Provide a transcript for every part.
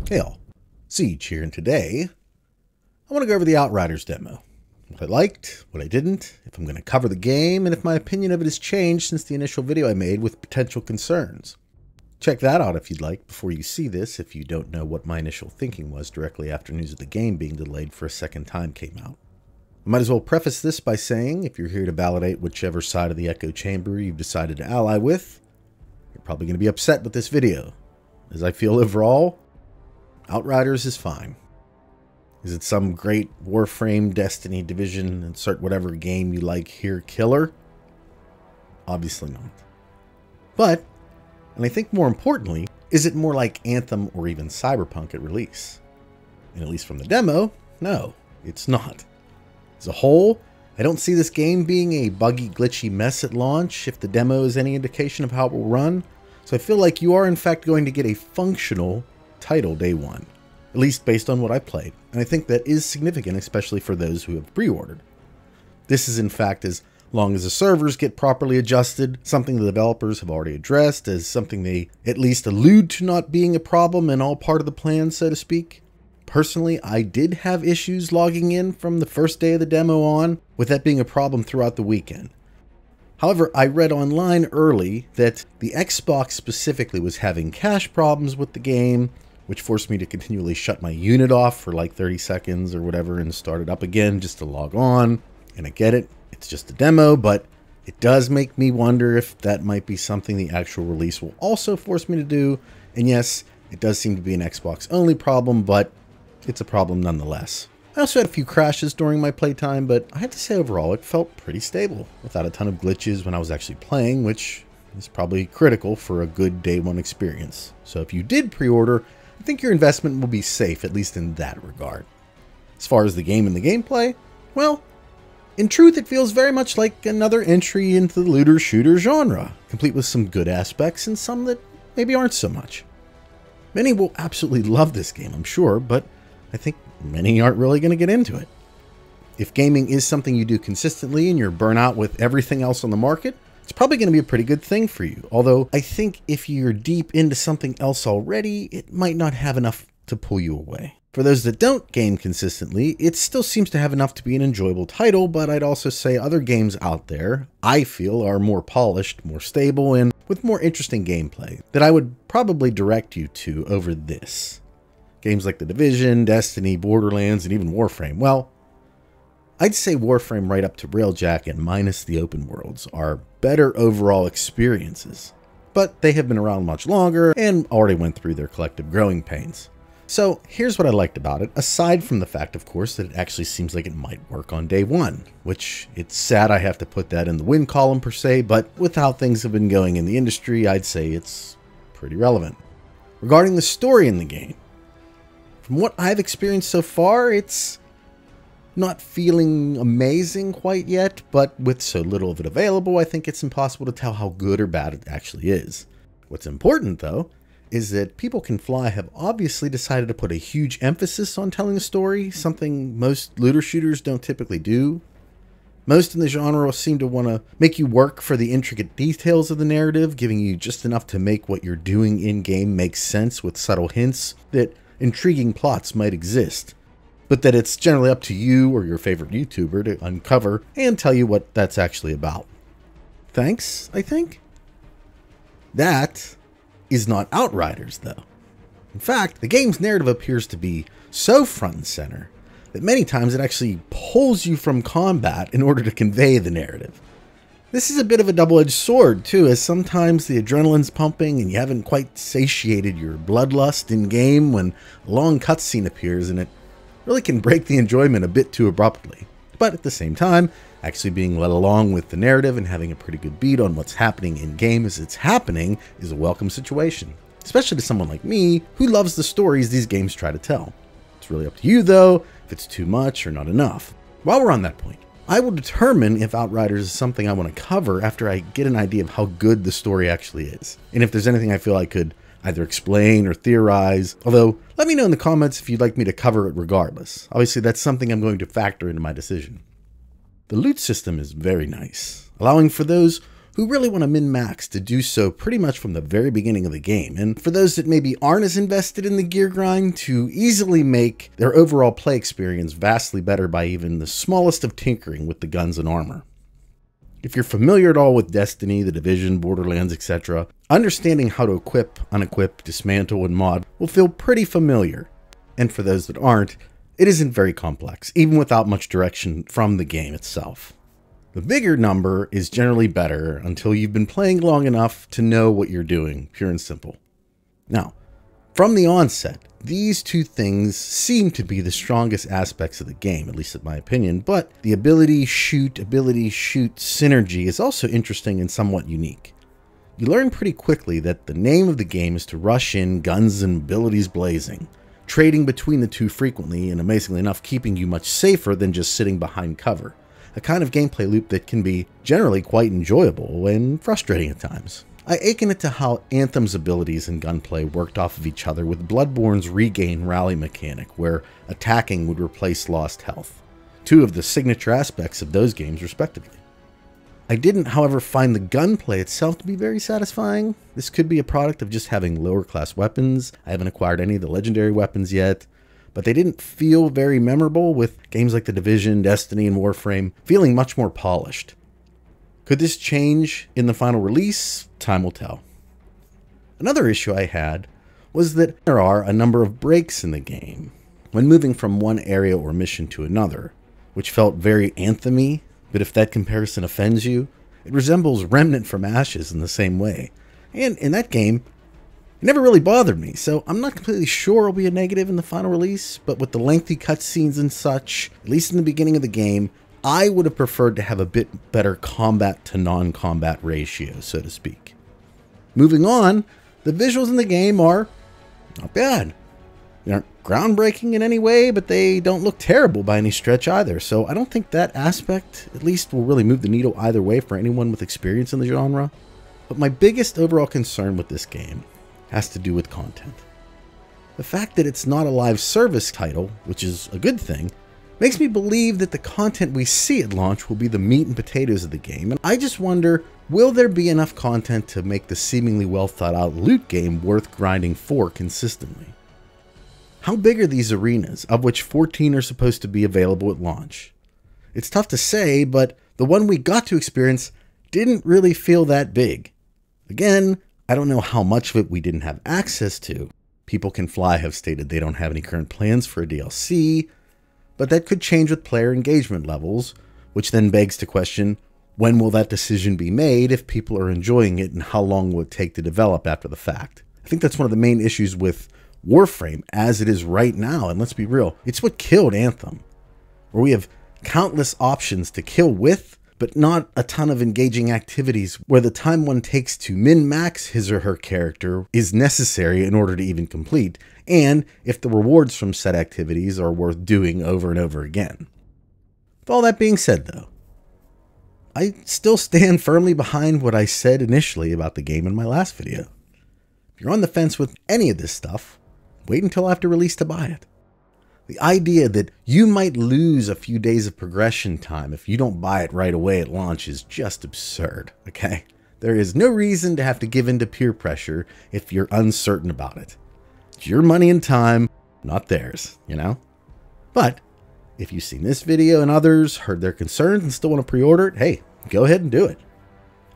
Hey all, Siege here, and today I want to go over the Outriders demo. What I liked, what I didn't, if I'm going to cover the game, and if my opinion of it has changed since the initial video I made with potential concerns. Check that out if you'd like before you see this, if you don't know what my initial thinking was directly after news of the game being delayed for a second time came out. I might as well preface this by saying, if you're here to validate whichever side of the echo chamber you've decided to ally with, you're probably going to be upset with this video. As I feel overall, Outriders is fine. Is it some great Warframe, Destiny, Division, insert whatever game you like here killer? Obviously not. But, and I think more importantly, is it more like Anthem or even Cyberpunk at release? And at least from the demo, no, it's not. As a whole, I don't see this game being a buggy, glitchy mess at launch if the demo is any indication of how it will run. So I feel like you are in fact going to get a functional title day one, at least based on what I played, and I think that is significant, especially for those who have pre-ordered. This is in fact, as long as the servers get properly adjusted, something the developers have already addressed as something they at least allude to not being a problem and all part of the plan, so to speak. Personally, I did have issues logging in from the first day of the demo on, with that being a problem throughout the weekend. However, I read online early that the Xbox specifically was having cache problems with the game, which forced me to continually shut my unit off for like 30 seconds or whatever and start it up again just to log on. And I get it, it's just a demo, but it does make me wonder if that might be something the actual release will also force me to do. And yes, it does seem to be an Xbox only problem, but it's a problem nonetheless. I also had a few crashes during my playtime, but I have to say overall it felt pretty stable, without a ton of glitches when I was actually playing, which is probably critical for a good day one experience. So if you did pre-order, I think your investment will be safe, at least in that regard. As far as the game and the gameplay, well, in truth it feels very much like another entry into the looter-shooter genre, complete with some good aspects and some that maybe aren't so much. Many will absolutely love this game, I'm sure, but I think many aren't really going to get into it. If gaming is something you do consistently and you're burnt out with everything else on the market, it's probably going to be a pretty good thing for you. Although I think if you're deep into something else already, it might not have enough to pull you away. For those that don't game consistently, it still seems to have enough to be an enjoyable title, but I'd also say other games out there, I feel, are more polished, more stable, and with more interesting gameplay that I would probably direct you to over this. Games like The Division, Destiny, Borderlands, and even Warframe. Well, I'd say Warframe right up to Railjack and minus the open worlds are better overall experiences, but they have been around much longer and already went through their collective growing pains. So here's what I liked about it, aside from the fact, of course, that it actually seems like it might work on day one, which it's sad I have to put that in the win column per se, but with how things have been going in the industry, I'd say it's pretty relevant. Regarding the story in the game, from what I've experienced so far, it's not feeling amazing quite yet, but with so little of it available, I think it's impossible to tell how good or bad it actually is. What's important, though, is that People Can Fly have obviously decided to put a huge emphasis on telling a story, something most looter shooters don't typically do. Most in the genre seem to want to make you work for the intricate details of the narrative, giving you just enough to make what you're doing in-game make sense with subtle hints that intriguing plots might exist, but that it's generally up to you or your favorite YouTuber to uncover and tell you what that's actually about. Thanks, I think? That is not Outriders, though. In fact, the game's narrative appears to be so front and center that many times it actually pulls you from combat in order to convey the narrative. This is a bit of a double-edged sword, too, as sometimes the adrenaline's pumping and you haven't quite satiated your bloodlust in-game when a long cutscene appears, and it really can break the enjoyment a bit too abruptly. But at the same time, actually being led along with the narrative and having a pretty good beat on what's happening in-game as it's happening is a welcome situation, especially to someone like me who loves the stories these games try to tell. It's really up to you, though, if it's too much or not enough. While we're on that point, I will determine if Outriders is something I want to cover after I get an idea of how good the story actually is, and if there's anything I feel I could either explain or theorize, although let me know in the comments if you'd like me to cover it regardless. Obviously that's something I'm going to factor into my decision. The loot system is very nice, allowing for those who really want to min-max to do so pretty much from the very beginning of the game, and for those that maybe aren't as invested in the gear grind to easily make their overall play experience vastly better by even the smallest of tinkering with the guns and armor. If you're familiar at all with Destiny, The Division, Borderlands, etc., understanding how to equip, unequip, dismantle, and mod will feel pretty familiar. And for those that aren't, it isn't very complex, even without much direction from the game itself. The bigger number is generally better until you've been playing long enough to know what you're doing, pure and simple. Now, from the onset, these two things seem to be the strongest aspects of the game, at least in my opinion, but the ability shoot synergy is also interesting and somewhat unique. You learn pretty quickly that the name of the game is to rush in, guns and abilities blazing, trading between the two frequently and amazingly enough keeping you much safer than just sitting behind cover, a kind of gameplay loop that can be generally quite enjoyable and frustrating at times. I akin it to how Anthem's abilities and gunplay worked off of each other with Bloodborne's regain rally mechanic, where attacking would replace lost health, two of the signature aspects of those games respectively. I didn't, however, find the gunplay itself to be very satisfying. This could be a product of just having lower class weapons. I haven't acquired any of the legendary weapons yet, but they didn't feel very memorable, with games like The Division, Destiny, and Warframe feeling much more polished. Could this change in the final release? Time will tell. Another issue I had was that there are a number of breaks in the game when moving from one area or mission to another, which felt very Anthem-y, but if that comparison offends you, it resembles Remnant from Ashes in the same way. And in that game, it never really bothered me, so I'm not completely sure it'll be a negative in the final release, but with the lengthy cutscenes and such, at least in the beginning of the game, I would have preferred to have a bit better combat to non-combat ratio, so to speak. Moving on, the visuals in the game are not bad. They aren't groundbreaking in any way, but they don't look terrible by any stretch either, so I don't think that aspect, at least, will really move the needle either way for anyone with experience in the genre. But my biggest overall concern with this game has to do with content. The fact that it's not a live service title, which is a good thing, makes me believe that the content we see at launch will be the meat and potatoes of the game, and I just wonder, will there be enough content to make the seemingly well thought out loot game worth grinding for consistently? How big are these arenas, of which 14 are supposed to be available at launch? It's tough to say, but the one we got to experience didn't really feel that big. Again, I don't know how much of it we didn't have access to. People Can Fly have stated they don't have any current plans for a DLC, but that could change with player engagement levels, which then begs to question, when will that decision be made if people are enjoying it, and how long will it take to develop after the fact? I think that's one of the main issues with Warframe as it is right now, and let's be real, it's what killed Anthem, where we have countless options to kill with, but not a ton of engaging activities where the time one takes to min-max his or her character is necessary in order to even complete, and if the rewards from said activities are worth doing over and over again. With all that being said though, I still stand firmly behind what I said initially about the game in my last video. If you're on the fence with any of this stuff, wait until after release to buy it. The idea that you might lose a few days of progression time if you don't buy it right away at launch is just absurd, okay? There is no reason to have to give in to peer pressure if you're uncertain about it. It's your money and time, not theirs, you know? But if you've seen this video and others, heard their concerns, and still want to pre-order it, hey, go ahead and do it.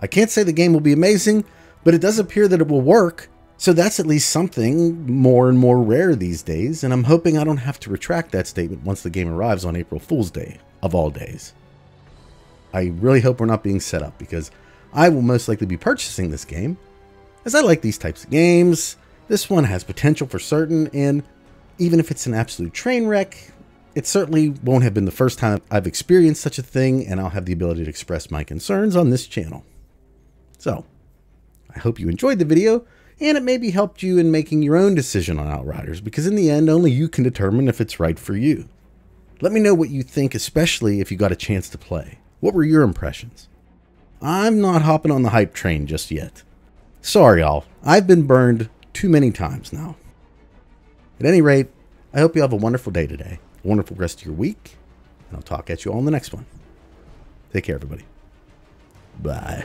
I can't say the game will be amazing, but it does appear that it will work, so that's at least something more and more rare these days, and I'm hoping I don't have to retract that statement once the game arrives on April Fool's Day, of all days. I really hope we're not being set up, because I will most likely be purchasing this game, as I like these types of games. This one has potential for certain, and even if it's an absolute train wreck, it certainly won't have been the first time I've experienced such a thing, and I'll have the ability to express my concerns on this channel. So, I hope you enjoyed the video, and it maybe helped you in making your own decision on Outriders, because in the end, only you can determine if it's right for you. Let me know what you think, especially if you got a chance to play. What were your impressions? I'm not hopping on the hype train just yet. Sorry, y'all. I've been burned too many times now. At any rate, I hope you have a wonderful day today, a wonderful rest of your week, and I'll talk at you all in the next one. Take care, everybody. Bye.